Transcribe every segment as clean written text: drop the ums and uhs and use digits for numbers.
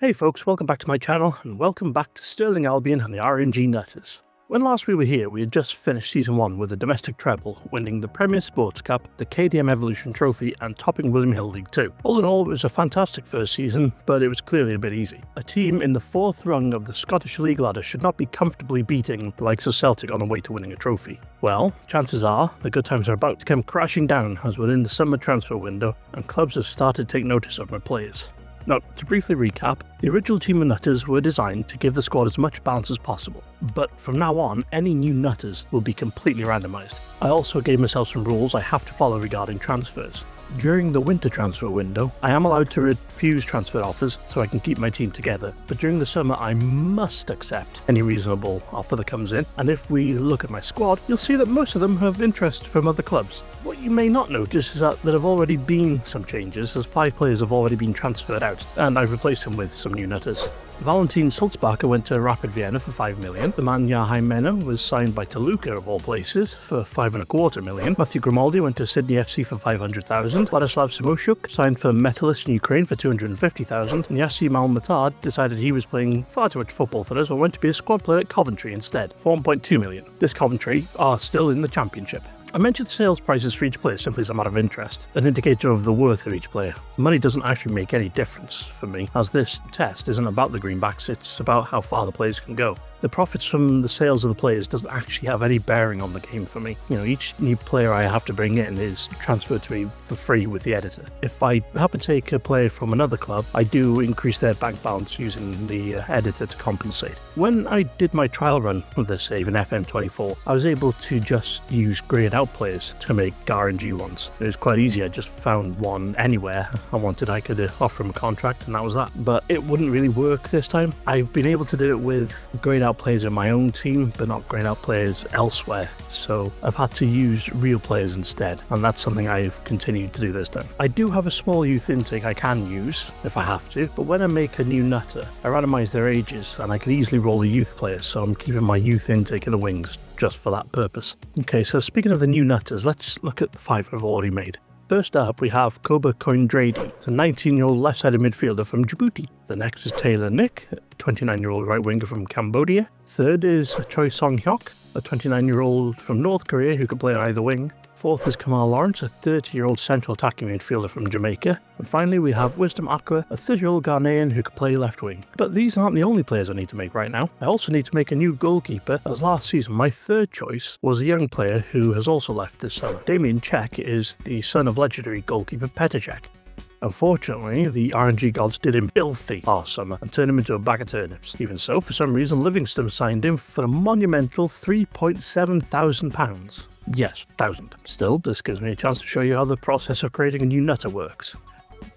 Hey folks, welcome back to my channel, and welcome back to Stirling Albion and the RNG Nutters. When last we were here, we had just finished Season 1 with a domestic treble, winning the Premier Sports Cup, the KDM Evolution Trophy, and topping William Hill League 2. All in all, it was a fantastic first season, but it was clearly a bit easy. A team in the fourth rung of the Scottish League ladder should not be comfortably beating the likes of Celtic on the way to winning a trophy. Well, chances are, the good times are about to come crashing down as we're in the summer transfer window, and clubs have started to take notice of my players. Now, to briefly recap, the original team of Nutters were designed to give the squad as much balance as possible, but from now on, any new Nutters will be completely randomised. I also gave myself some rules I have to follow regarding transfers. During the winter transfer window, I am allowed to refuse transfer offers so I can keep my team together, but during the summer I must accept any reasonable offer that comes in, and if we look at my squad, you'll see that most of them have interest from other clubs. What you may not notice is that there have already been some changes, as 5 players have already been transferred out, and I've replaced them with some new Nutters. Valentin Sulzbacher went to Rapid Vienna for 5 million. The man Yahai Mena was signed by Toluca of all places for 5.25 million. Matthew Grimaldi went to Sydney FC for 500,000. Vladislav Simoshuk signed for Metalist in Ukraine for 250,000. And Yassim Al-Matad decided he was playing far too much football for us and went to be a squad player at Coventry instead, for 1.2 million. This Coventry are still in the Championship. I mentioned sales prices for each player simply as a matter of interest, an indicator of the worth of each player. Money doesn't actually make any difference for me, as this test isn't about the greenbacks, it's about how far the players can go. The profits from the sales of the players doesn't actually have any bearing on the game for me. Each new player I have to bring in is transferred to me for free with the editor. If I happen to take a player from another club, I do increase their bank balance using the editor to compensate. When I did my trial run of this save in FM24, I was able to just use grayed out players to make RNG ones. It was quite easy, I just found one anywhere I wanted. I could offer him a contract and that was that. But it wouldn't really work this time. I've been able to do it with grayed out players in my own team, but not grayed out players elsewhere, so I've had to use real players instead, and that's something I've continued to do this time. I do have a small youth intake I can use if I have to, but when I make a new Nutter, I randomise their ages and I can easily roll a youth player, so I'm keeping my youth intake in the wings just for that purpose. Okay, so speaking of the new Nutters, let's look at the 5 I've already made. First up, we have Koba Koindradi, a 19-year-old left-sided midfielder from Djibouti. The next is Taylor Nick, a 29-year-old right-winger from Cambodia. Third is Choi Song-hyuk, a 29-year-old from North Korea who can play on either wing. Fourth is Kamal Lawrence, a 30-year-old central attacking midfielder from Jamaica. And finally, we have Wisdom Aqua, a 30-year-old Ghanaian who can play left wing. But these aren't the only players I need to make right now. I also need to make a new goalkeeper, as last season my third choice was a young player who has also left this summer. Damien Czech is the son of legendary goalkeeper Petr Cech. Unfortunately, the RNG gods did him filthy last summer and turned him into a bag of turnips. Even so, for some reason Livingston signed him for a monumental £3.7 thousand. Yes, thousand. Still, this gives me a chance to show you how the process of creating a new Nutter works.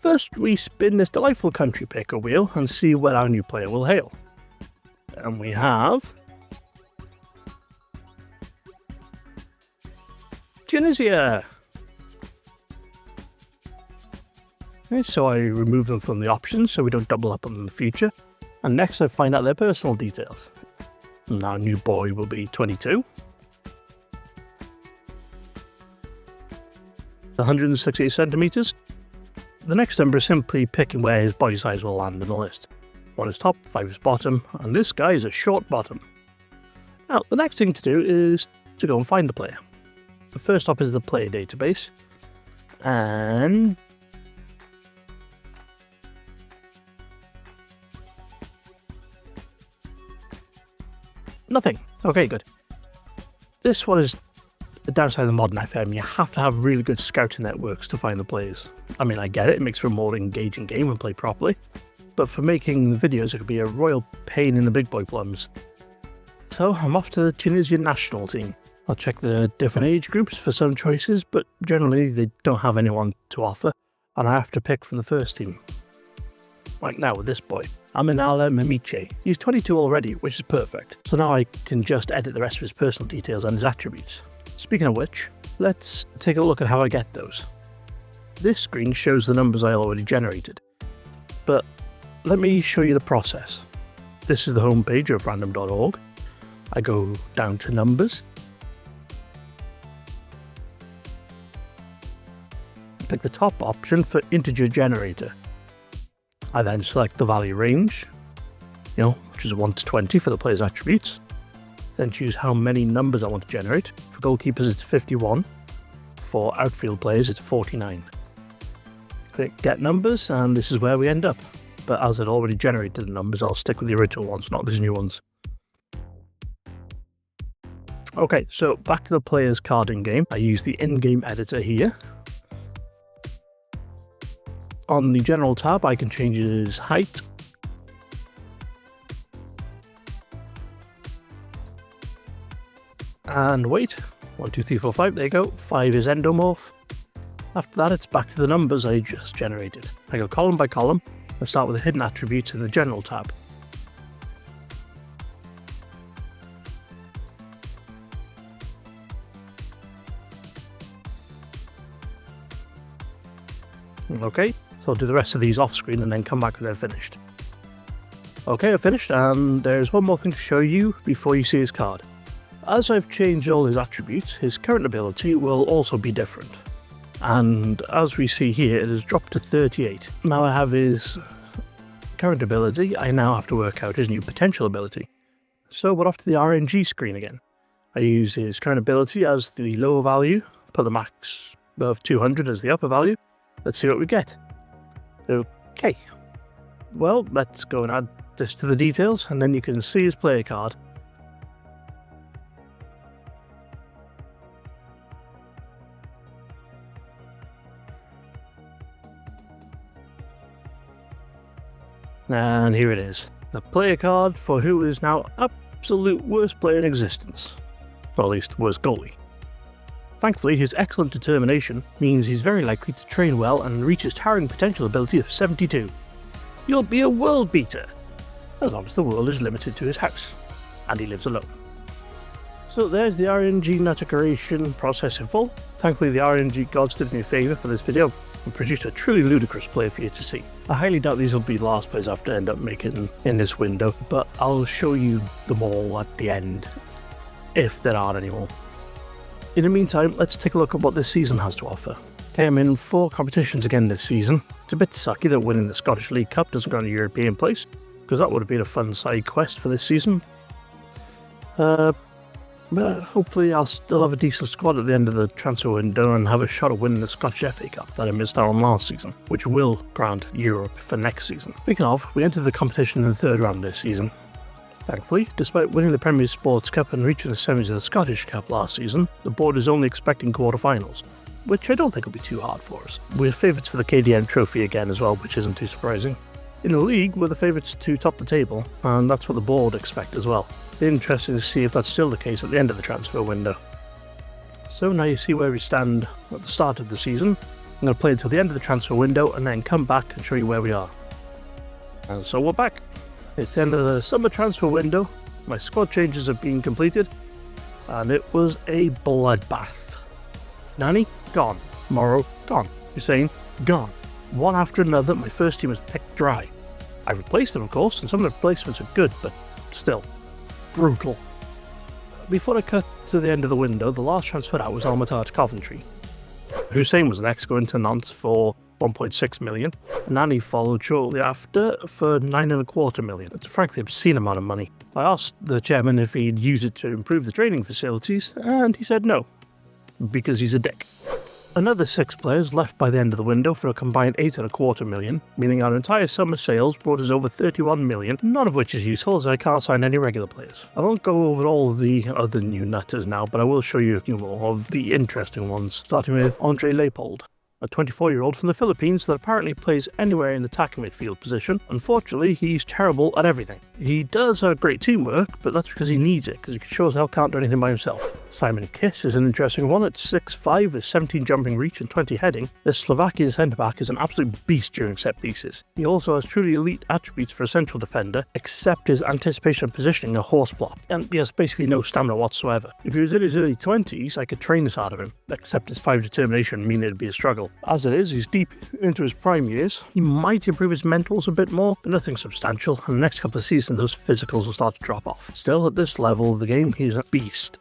First, we spin this delightful country picker wheel and see where our new player will hail. And we have Tunisia! Okay, so I remove them from the options so we don't double up on them in the future. And next I find out their personal details. And our new boy will be 22. 168 centimeters. The next number is simply picking where his body size will land in the list. 1 is top, 5 is bottom, and this guy is a short bottom. Now, the next thing to do is to go and find the player. The first up is the player database, and nothing. Okay, good. This one is the downside of the modern FM. You have to have really good scouting networks to find the players. I mean, I get it, it makes for a more engaging game when played properly, but for making the videos it could be a royal pain in the big boy plums. So I'm off to the Tunisian national team. I'll check the different age groups for some choices, but generally they don't have anyone to offer, and I have to pick from the first team. Like now with this boy, Aminala Memiche. He's 22 already, which is perfect, so now I can just edit the rest of his personal details and his attributes. Speaking of which, let's take a look at how I get those. This screen shows the numbers I already generated, but let me show you the process. This is the homepage of random.org. I go down to numbers, pick the top option for integer generator. I then select the value range, which is 1 to 20 for the player's attributes. Then choose how many numbers I want to generate. For goalkeepers it's 51, for outfield players it's 49. Click get numbers and this is where we end up. But as it already generated the numbers, I'll stick with the original ones, not these new ones. Okay, so back to the player's card in-game. I use the in-game editor here. On the general tab, I can change his height. And weight. 1, 2, 3, 4, 5, there you go. 5 is endomorph. After that, it's back to the numbers I just generated. I go column by column. I start with the hidden attributes in the general tab. Okay, so I'll do the rest of these off screen and then come back when they're finished. Okay, I've finished, and there's one more thing to show you before you see his card. As I've changed all his attributes, his current ability will also be different. And as we see here, it has dropped to 38. Now I have his current ability, I now have to work out his new potential ability. So we're off to the RNG screen again. I use his current ability as the lower value, put the max of 200 as the upper value. Let's see what we get. Okay. Well, let's go and add this to the details, and then you can see his player card. And here it is. The player card for who is now absolute worst player in existence. Or at least worst goalie. Thankfully, his excellent determination means he's very likely to train well and reach his towering potential ability of 72. You'll be a world beater, as long as the world is limited to his house, and he lives alone. So there's the RNG nutter creation process in full. Thankfully, the RNG gods did me a favour for this video and produced a truly ludicrous player for you to see. I highly doubt these will be the last players I have to end up making in this window, but I'll show you them all at the end, if there are any more. In the meantime, let's take a look at what this season has to offer. Okay, I'm in 4 competitions again this season. It's a bit sucky that winning the Scottish League Cup doesn't grant a European place, because that would have been a fun side quest for this season. But hopefully I'll still have a decent squad at the end of the transfer window and have a shot at winning the Scottish FA Cup that I missed out on last season, which will grant Europe for next season. Speaking of, we entered the competition in the 3rd round this season. Thankfully, despite winning the Premier Sports Cup and reaching the semis of the Scottish Cup last season, the board is only expecting quarterfinals, which I don't think will be too hard for us. We're favourites for the KDM trophy again as well, which isn't too surprising. In the league, we're the favourites to top the table, and that's what the board expect as well. Interesting to see if that's still the case at the end of the transfer window. So now you see where we stand at the start of the season. I'm going to play until the end of the transfer window and then come back and show you where we are. And so we're back. It's the end of the summer transfer window, my squad changes have been completed, and it was a bloodbath. Nani, gone. Morrow, gone. Hussein, gone. One after another, my first team was picked dry. I replaced them, of course, and some of the replacements are good, but still, brutal. Before I cut to the end of the window, the last transfer out was Almatar to Coventry. Hussein was next going to Nantes for 1.6 million. Nani followed shortly after for 9.25 million. It's a frankly obscene amount of money. I asked the chairman if he'd use it to improve the training facilities, and he said no, because he's a dick. Another 6 players left by the end of the window for a combined 8.25 million, meaning our entire summer sales brought us over 31 million, none of which is useful as I can't sign any regular players. I won't go over all the other new nutters now, but I will show you a few more of the interesting ones, starting with Andre Leopold, a 24-year-old from the Philippines that apparently plays anywhere in the attacking midfield position. Unfortunately, he's terrible at everything. He does have great teamwork, but that's because he needs it, because he sure as hell can't do anything by himself. Simon Kiss is an interesting one at 6'5", with 17 jumping reach and 20 heading. This Slovakian centre-back is an absolute beast during set pieces. He also has truly elite attributes for a central defender, except his anticipation and positioning a horse plot, and he has basically no stamina whatsoever. If he was in his early 20s, I could train this out of him, except his 5 determination mean it'd be a struggle. As it is, he's deep into his prime years. He might improve his mentals a bit more, but nothing substantial, and the next couple of seasons those physicals will start to drop off. Still, at this level of the game, he's a beast.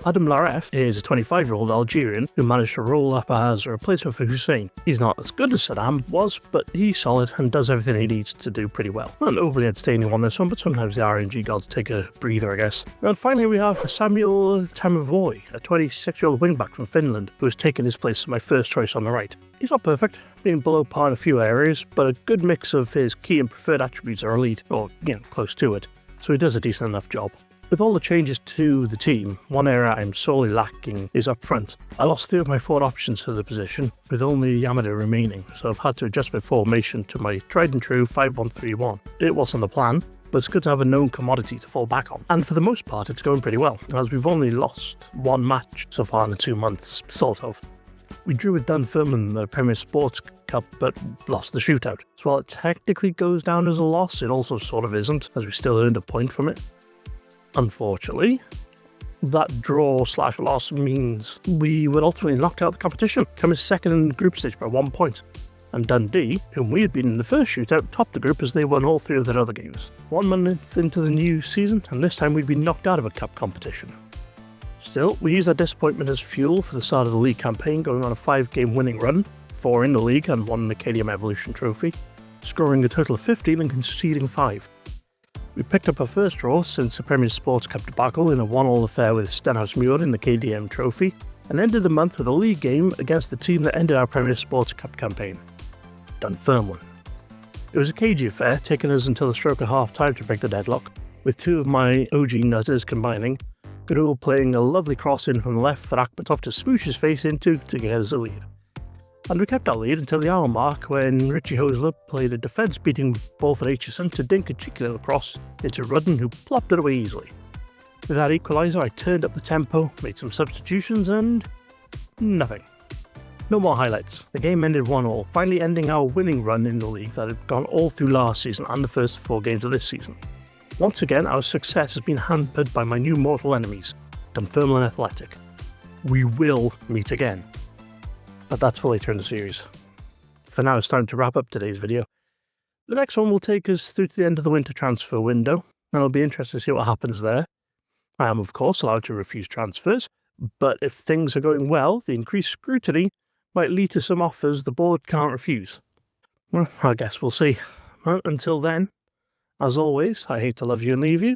Adam Laref is a 25-year-old Algerian who managed to roll up as a replacement for Hussein. He's not as good as Saddam was, but he's solid and does everything he needs to do pretty well. Not overly entertaining on this one, but sometimes the RNG gods take a breather, I guess. And finally we have Samuel Tamavoy, a 26-year-old wingback from Finland who has taken his place as my first choice on the right. He's not perfect, being below par in a few areas, but a good mix of his key and preferred attributes are elite, or, close to it, so he does a decent enough job. With all the changes to the team, one area I'm sorely lacking is up front. I lost 3 of my forward options for the position, with only Yamada remaining, so I've had to adjust my formation to my tried and true 5-1-3-1. It wasn't the plan, but it's good to have a known commodity to fall back on. And for the most part, it's going pretty well, as we've only lost 1 match so far in the 2 months, sort of. We drew with Dunfermline in the Premier Sports Cup, but lost the shootout. So while it technically goes down as a loss, it also sort of isn't, as we still earned a point from it. Unfortunately, that draw/loss means we were ultimately knocked out of the competition, coming second in the group stage by 1 point. And Dundee, whom we had beaten in the first shootout, topped the group as they won all 3 of their other games. 1 month into the new season, and this time we'd been knocked out of a cup competition. Still, we used that disappointment as fuel for the start of the league campaign, going on a 5-game winning run, 4 in the league and 1 in the KDM Evolution Trophy, scoring a total of 15 and conceding 5. We picked up our first draw since the Premier Sports Cup debacle in a 1-1 affair with Stenhousemuir in the KDM Trophy, and ended the month with a league game against the team that ended our Premier Sports Cup campaign, Dunfermline. It was a cagey affair, taking us until the stroke of half-time to break the deadlock, with 2 of my OG nutters combining, Gurul playing a lovely cross in from the left for Akhmetov to smoosh his face into to get us a lead. And we kept our lead until the hour mark when Richie Hosler played a defence-beating ball for Aitchison to dink a cheeky little cross into Rudden, who plopped it away easily. With that equaliser, I turned up the tempo, made some substitutions, and nothing. No more highlights. The game ended 1-1, finally ending our winning run in the league that had gone all through last season and the first 4 games of this season. Once again, our success has been hampered by my new mortal enemies, Dunfermline Athletic. We will meet again. But that's for later in the series. For now, it's time to wrap up today's video. The next one will take us through to the end of the winter transfer window, and it'll be interesting to see what happens there. I am, of course, allowed to refuse transfers, but if things are going well, the increased scrutiny might lead to some offers the board can't refuse. Well, I guess we'll see. Well, until then, as always, I hate to love you and leave you,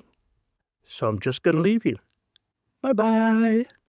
so I'm just going to leave you. Bye-bye!